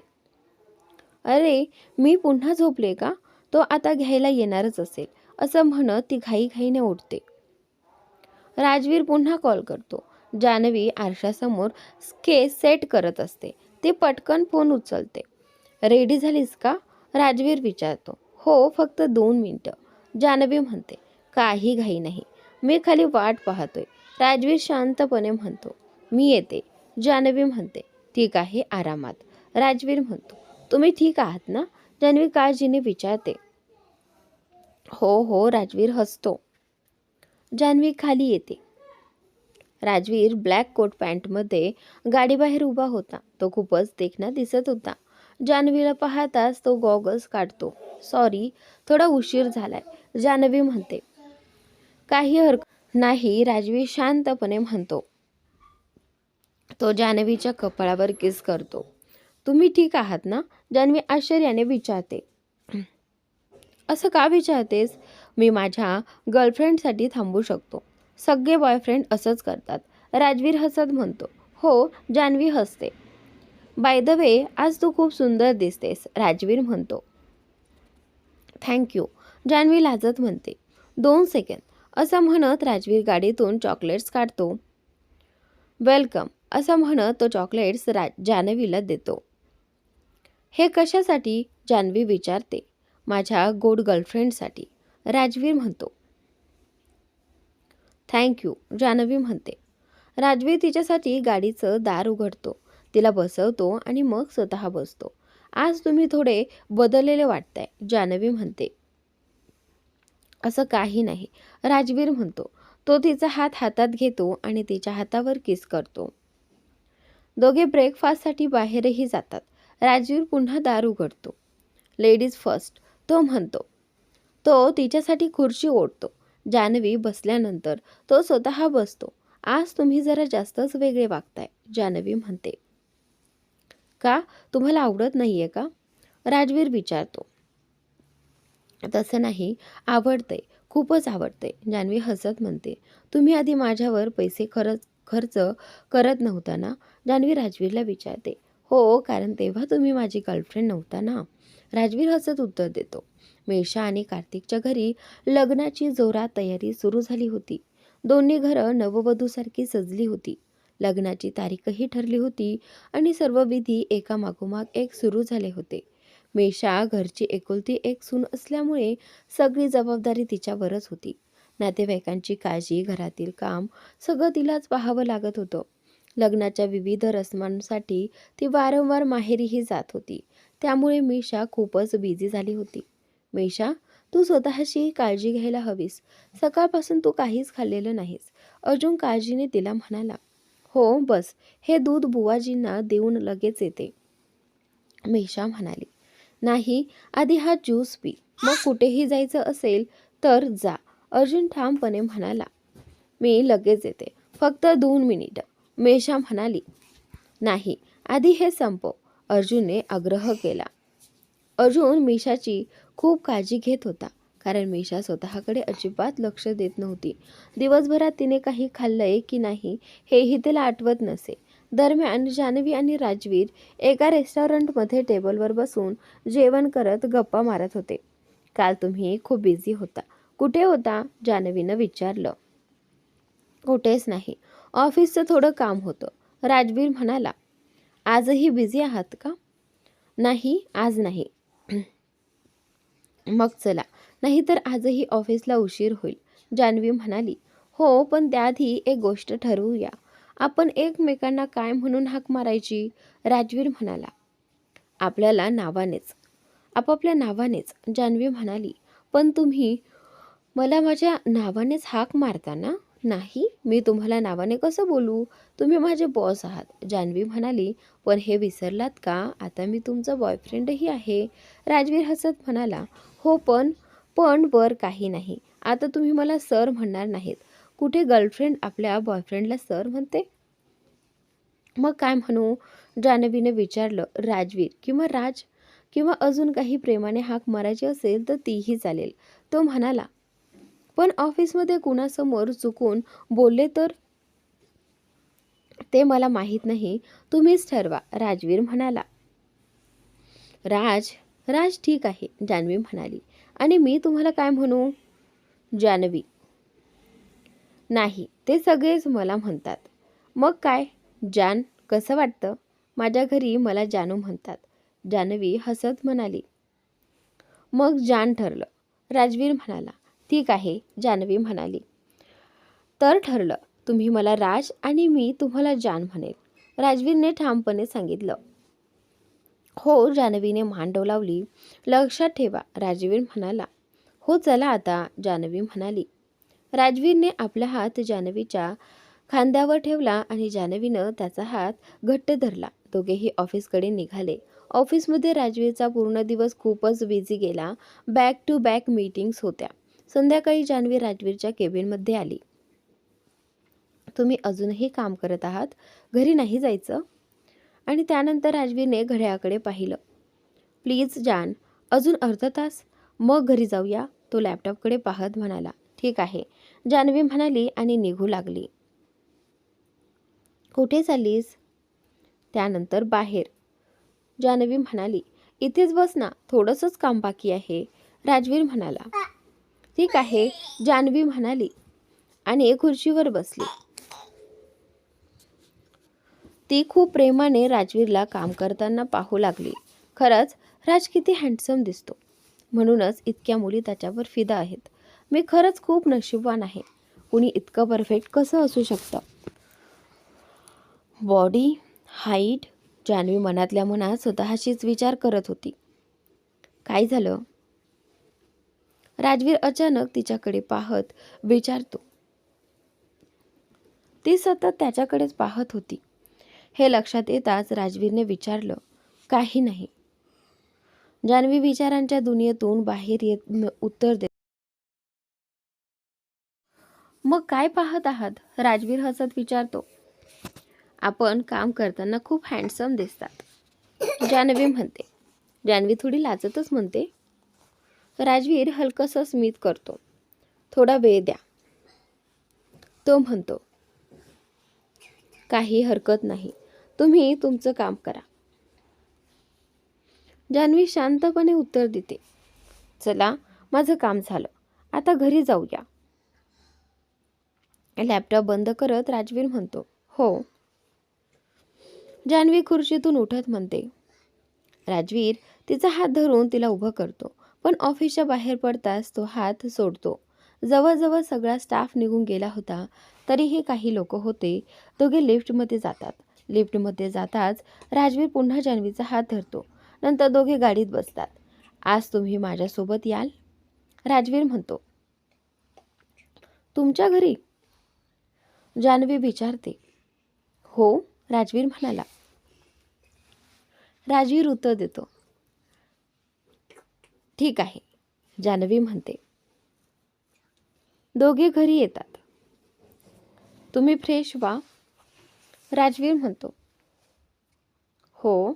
अरे, मी पुन्हा झोपले का? तो आता घ्यायला येणारच असेल, असं म्हणत ती घाईघाईने उठते. राजवीर पुन्हा कॉल करतो. जान्हवी आरशासमोर केस सेट करत असते. ती पटकन फोन उचलते. रेडी झालीस का? राजवीर विचारतो. हो, फक्त 2 मिनिटं. जान्हवी म्हणते. काही घाई नाही. मी खाली वाट पाहतोय. राजवीर शांतपणे म्हणतो. मी येते. जान्हवी म्हणते. ठीक आहे, आरामात. राजवीर म्हणतो. तुम्ही ठीक आहात ना? जान्हवी काळजीने विचारते. हो हो. राजवीर हसतो. जान्हवी खाली येते. राजवीर ब्लॅक कोट पॅन्टमध्ये गाडीबाहेर उभा होता. तो खूपच देखणा दिसत होता. जान्हवीला पाहताच तो गॉगल्स काढतो. सॉरी, थोडा उशीर झालाय. जान्हवी म्हणते. काही हरकत नाही. राजवीर शांतपणे म्हणतो. तो जान्हवीच्या कपाळावर किस करतो. तुम्ही ठीक आहात ना? जान्हवी आश्चर्याने विचारते. असं का विचारतेस? मी माझ्या गर्लफ्रेंडसाठी थांबू शकतो. सगळे बॉयफ्रेंड असंच करतात. राजवीर हसत म्हणतो. हो. जान्हवी हसते. बाय द वे, आज तू खूप सुंदर दिसतेस. राजवीर म्हणतो. थँक्यू. जान्हवी लाजत म्हणते. 2 सेकंद. असं म्हणत राजवीर गाडीतून चॉकलेट्स काढतो. वेलकम. असं म्हणत तो चॉकलेट्स जान्हवीला देतो. हे कशासाठी? जान्हवी विचारते. माझ्या गोड गर्लफ्रेंडसाठी. राजवीर म्हणतो. थँक्यू. जान्हवी म्हणते. राजवीर तिच्यासाठी गाडीचं दार उघडतो. तिला बसवतो आणि मग स्वतः बसतो. आज तुम्ही थोडे बदललेले वाटताय. जान्हवी म्हणते. असं काही नाही. राजवीर म्हणतो. तो तिचा हात हातात घेतो आणि तिच्या हातावर किस करतो. दोघे ब्रेकफास्टसाठी बाहेरही जातात. राजवीर पुन्हा दार उघडतो. लेडीज फर्स्ट, तो म्हणतो. तो तिच्यासाठी खुर्ची ओढतो. जान्हवी बसल्यानंतर तो स्वतः बसतो. आज तुम्ही जरा जास्तच वेगळे वागताय. जान्हवी म्हणते. का? तुम्हाला आवडत नाहीये का? राजवीर विचारतो. तसं नाही, आवडतंय. खूपच आवडतंय. जान्हवी हसत म्हणते. तुम्ही आधी माझ्यावर पैसे खर्च करत नव्हता ना? जान्हवी राजवीरला विचारते. हो, कारण तेव्हा तुम्ही माझी गर्लफ्रेंड नव्हता ना? राजवीर हसत उत्तर देतो. मेषा आणि कार्तिकच्या घरी लग्नाची जोरात तयारी सुरू झाली होती. दोन्ही घरं नववधूसारखी सजली होती. लग्नाची तारीखही ठरली होती आणि सर्व विधी एकामागोमाग एक सुरू झाले होते. मेषा घरची एकुलती एक सून असल्यामुळे सगळी जबाबदारी तिच्यावरच होती. नातेवाईकांची काळजी, घरातील काम सगळं तिलाच पाहावं लागत होतं. लग्नाच्या विविध रस्मांसाठी ती वारंवार माहेरीही जात होती. त्यामुळे मेषा खूपच बिझी झाली होती. मेषा, तू स्वतःची काळजी घ्यायला हवीस. सकाळपासून तू काहीच खाल्लेलं नाहीस. अर्जुन काळजीने तिला म्हणाला. हो, बस हे दूध बुवाजींना देऊन लगेच येते. मेषा म्हणाली. नाही, आधी हा ज्यूस पी. मग कुठेही जायचं असेल तर जा. अर्जुन ठामपणे म्हणाला. मी लगेच येते, फक्त 2 मिनिटं. मेषा म्हणाली. नाही, आधी हे संपव, अर्जुनने आग्रह केला. अर्जुन मिशाची खूप काळजी घेत होता, कारण मिशा स्वतःकडे अजिबात लक्ष देत नव्हती. दिवसभरात तिने काही खाल्लंय की नाही हेही तिला आठवत नसे. दरम्यान जान्हवी आणि राजवीर एका रेस्टॉरंटमध्ये टेबलवर बसून जेवण करत गप्पा मारत होते. काल तुम्ही खूप बिझी होता. कुठे होता? जान्हवीनं विचारलं. कुठेच नाही, ऑफिसचं थोडं काम होतं, राजवीर म्हणाला. आजही बिझी आहात का? नाही, आज नाही. मग चला, नाहीतर आजही ऑफिसला उशीर होईल, जान्हवी म्हणाली. हो, पण त्याआधी एक गोष्ट ठरवूया. आपण एकमेकांना काय म्हणून हाक मारायची? राजवीर म्हणाला. आपल्याला नावानेच. आपापल्या नावानेच, जान्हवी म्हणाली. पण तुम्ही मला माझ्या नावानेच हाक मारता ना? नाही, मी तुम्हाला नावाने कसं बोलू? तुम्ही माझे बॉस आहात, जान्हवी म्हणाली. पण हे विसरलात का? आता मी तुमचा बॉयफ्रेंडही आहे, राजवीर हसत म्हणाला. हो, पण पण वर काही नाही. आता तुम्ही मला सर म्हणणार नाहीत. कुठे गर्लफ्रेंड आपल्या बॉयफ्रेंडला सर म्हणते? मग काय म्हणू? जान्हवीने विचारलं. राजवीर किंवा राज, किंवा अजून काही प्रेमाने हाक मारायची असेल तर तीही चालेल, तो म्हणाला. पण ऑफिसमध्ये कुणासमोर चुकून बोलले तर? ते मला माहीत नाही, तुम्हीच ठरवा, राजवीर म्हणाला. राज राज ठीक आहे, जान्हवी म्हणाली. आणि मी तुम्हाला काय म्हणू? जान्हवी. नाही, ते सगळेच मला म्हणतात. मग काय? जान, कसं वाटतं? माझ्या घरी मला जानू म्हणतात, जान्हवी हसत म्हणाली. मग जान ठरलं, राजवीर म्हणाला. ठीक आहे, जान्हवी म्हणाली. तर ठरलं, तुम्ही मला राज आणि मी तुम्हाला जान म्हणेल, राजवीरने ठामपणे सांगितलं. हो, जान्हवीने मान डोलावली. लक्षात ठेवा, राजवीर म्हणाला. हो, चला आता, जान्हवी म्हणाली. राजवीरने आपला हात जान्हवीच्या खांद्यावर ठेवला आणि जान्हवीनं त्याचा हात घट्ट धरला. दोघेही ऑफिसकडे निघाले. ऑफिसमध्ये राजवीरचा पूर्ण दिवस खूपच बिझी गेला. बॅक टू बॅक मीटिंग्स होत्या. संध्याकाळी जान्हवी राजवीरच्या केबिनमध्ये आली. तुम्ही अजूनही काम करत आहात, घरी नाही जायचं? आणि त्यानंतर राजवीरने घड्याळाकडे पाहिलं. प्लीज जान, अजून अर्धा तास, मग घरी जाऊया, तो लॅपटॉपकडे पाहत म्हणाला. ठीक आहे, जान्हवी म्हणाली आणि निघू लागली. कुठे चाललीस? त्यानंतर बाहेर, जान्हवी म्हणाली. इथेच बस ना, थोडंसंच काम बाकी आहे, राजवीर म्हणाला. ठीक आहे, जान्हवी म्हणाली आणि खुर्चीवर बसली. ती खूप प्रेमाने राजवीरला काम करताना पाहू लागली. खरंच राज किती हँडसम दिसतो, म्हणूनच इतक्या मुली त्याच्यावर फिदा आहेत. मी खरंच खूप नशीबवान आहे. कुणी इतकं परफेक्ट कसं असू शकतं? बॉडी, हाईट, जान्हवी मनातल्या मनात स्वतःशीच विचार करत होती. काय झालं? राजवीर अचानक तिच्याकडे पाहत विचारतो. ती सतत त्याच्याकडेच पाहत होती. हे लक्षात येताच राजवीरने विचारलं. काही नाही. जान्हवी विचारांच्या दुनियेतून बाहेर येत उत्तर देत. मग काय पाहत आहात? राजवीर हसत विचारतो. आपण काम करताना खूप हँडसम दिसतात, जान्हवी म्हणते. जान्हवी थोडी लाजतच म्हणते. राजवीर हलकसं स्मित करतो. थोडा वेळ द्या, तो म्हणतो. काही हरकत नाही, तुम्ही तुमचं काम करा, जान्हवी शांतपणे उत्तर देते. चला, माझं काम झालं, आता घरी जाऊया. लॅपटॉप बंद करत राजवीर म्हणतो. हो. जान्हवी खुर्चीतून उठत म्हणते. राजवीर तिचा हात धरून तिला उभं करतो, पण ऑफिसच्या बाहेर पडताच तो हात सोडतो. जवळजवळ सगळा स्टाफ निघून गेला होता, तरीही काही लोक होते. दोघे लिफ्टमध्ये जातात. लिफ्टमध्ये जाताच राजवीर पुन्हा जान्हवीचा हात धरतो. नंतर दोघे गाडीत बसतात. आज तुम्ही माझ्यासोबत याल? राजवीर म्हणतो. तुमच्या घरी? जान्हवी विचारते. हो, राजवीर म्हणाला. राजवीर उत्तर देतो. ठीक आहे, जान्हवी म्हणते. दोघे घरी येतात. तुम्ही फ्रेश व्हा, राजवीर म्हणतो. हो,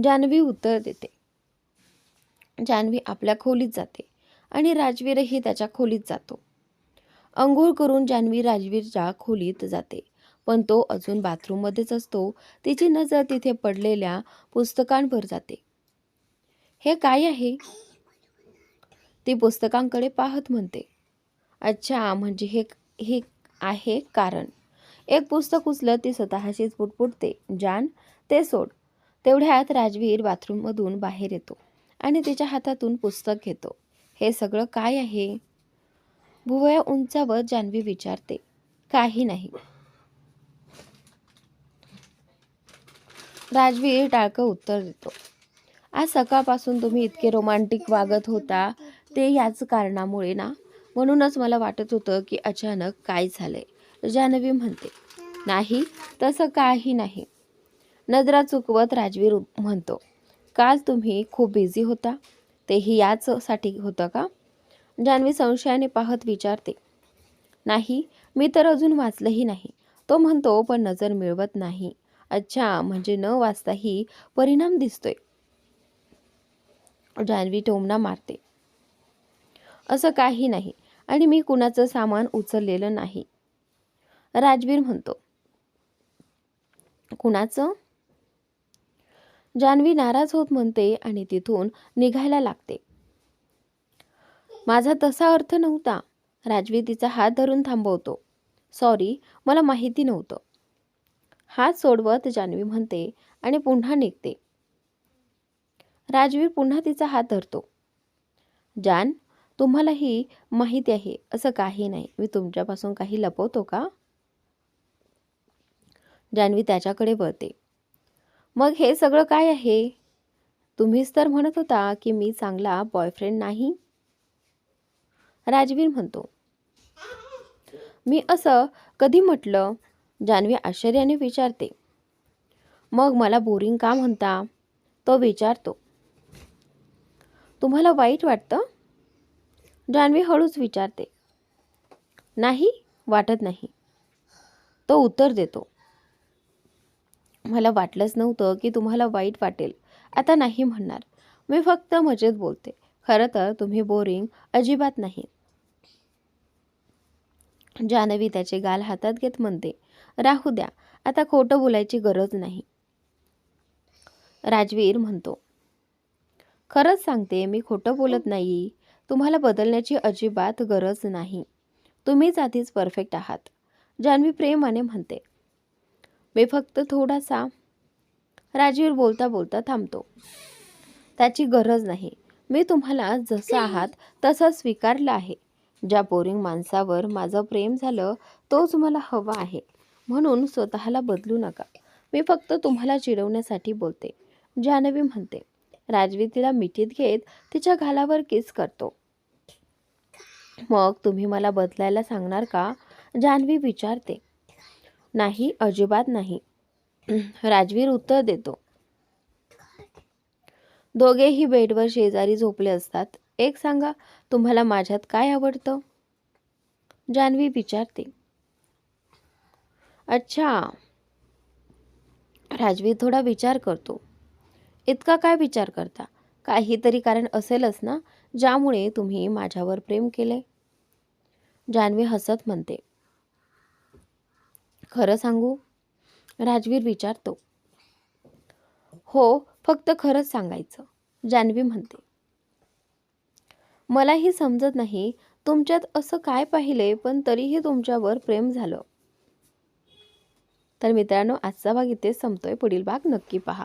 जान्हवी उत्तर देते. जान्हवी आपल्या खोलीत जाते आणि राजवीरही त्याच्या खोलीत जातो. अंघोळ करून जान्हवी राजवीरच्या खोलीत जाते, पण तो अजून बाथरूममध्येच असतो. तिची नजर तिथे पडलेल्या पुस्तकांवर जाते. हे काय आहे? ती पुस्तकांकडे पाहत म्हणते. अच्छा, म्हणजे हे हे आहे कारण. एक पुस्तक उचलत ती स्वतःशीच पुटपुटते. जान, ते सोड. तेवढ्यात राजवीर बाथरूममधून बाहेर येतो आणि तिच्या हातातून पुस्तक घेतो. हे सगळं काय आहे? भुवया उंचावर जान्हवी विचारते. काही नाही. राजवीर टाळकं उत्तर देतो. आज सकाळपासून तुम्ही इतके रोमांटिक वागत होता ते याच कारणामुळे ना, म्हणूनच मला वाटत होतं की अचानक काय झालंय. जान्हवी म्हणते. नाही, तसं काही नाही. नजरा चुकवत राजवीर म्हणतो. काल तुम्ही खूप बिझी होता, तेही याचसाठी होतं का? जान्हवी संशयाने पाहत विचारते. नाही, मी तर अजून वाचलंही नाही. तो म्हणतो, पण नजर मिळवत नाही. अच्छा, म्हणजे न वाचताही परिणाम दिसतोय. जान्हवी टोमणा मारते. असं काही नाही आणि मी कुणाचं सामान उचललेलं नाही. राजवीर म्हणतो. कुणाचं? जान्हवी नाराज होत म्हणते आणि तिथून निघायला लागते. माझा तसा अर्थ नव्हता. राजवीर तिचा हात धरून थांबवतो. सॉरी, मला माहिती नव्हतं. हात सोडवत जान्हवी म्हणते आणि पुन्हा निघते. राजवीर पुन्हा तिचा हात धरतो. जान, तुम्हालाही माहिती आहे असं काही नाही. मी तुमच्यापासून काही लपवतो का? जान्हवी त्याच्याकडे वळते. मग हे सगळं काय आहे? तुम्हीच तर म्हणत होता की मी चांगला बॉयफ्रेंड नाही. राजवीर म्हणतो. मी असं कधी म्हटलं? जान्हवी आश्चर्याने विचारते. मग मला बोरिंग का म्हणता? तो विचारतो. तुम्हाला वाईट वाटतं? जान्हवी हळूच विचारते. नाही, वाटत नाही. तो उत्तर देतो. मला वाटलंच नव्हतं की तुम्हाला वाईट वाटेल. आता नाही म्हणणार. मी फक्त मजेत बोलते. खरं तर तुम्ही बोरिंग अजिबात नाही. जान्हवी त्याचे गाल हातात घेत म्हणते. राहू द्या, आता खोटं बोलायची गरज नाही. राजवीर म्हणतो. खरंच सांगते, मी खोटं बोलत नाही. तुम्हाला बदलण्याची अजिबात गरज नाही. तुम्हीच आधीच परफेक्ट आहात. जान्हवी प्रेमाने म्हणते. मी फक्त थोडासा. राजवीर बोलता बोलता थांबतो. त्याची गरज नाही. मी तुम्हाला जसं आहात तसं स्वीकारलं आहे. ज्या बोरिंग माणसावर माझं प्रेम झालं तोच मला हवा आहे. म्हणून स्वतःला बदलू नका. मी फक्त तुम्हाला चिडवण्यासाठी बोलते. जान्हवी म्हणते. राजवीर तिला मिठीत घेत तिच्या गालावर किस करतो. मग तुम्ही मला बदलायला सांगणार का? जान्हवी विचारते. नाही, अजिबात नाही. राजवीर उत्तर देतो. दोघेही बेडवर शेजारी झोपले असतात. एक सांगा, तुम्हाला माझ्यात काय आवडतं? जान्हवी विचारते. अच्छा. राजवीर थोडा विचार करतो. इतका काय विचार करता? काहीतरी कारण असेलच ना, ज्यामुळे तुम्ही माझ्यावर प्रेम केले. जान्हवी हसत म्हणते. खरं सांगू? राजवीर विचारतो. हो, फक्त खरंच सांगायचं. जान्हवी म्हणते. मलाही समजत नाही तुमच्यात असं काय पाहिले, पण तरीही तुमच्यावर प्रेम झालं. तर मित्रांनो, आजचा भाग इथेच संपतोय. पुढील भाग नक्की पहा.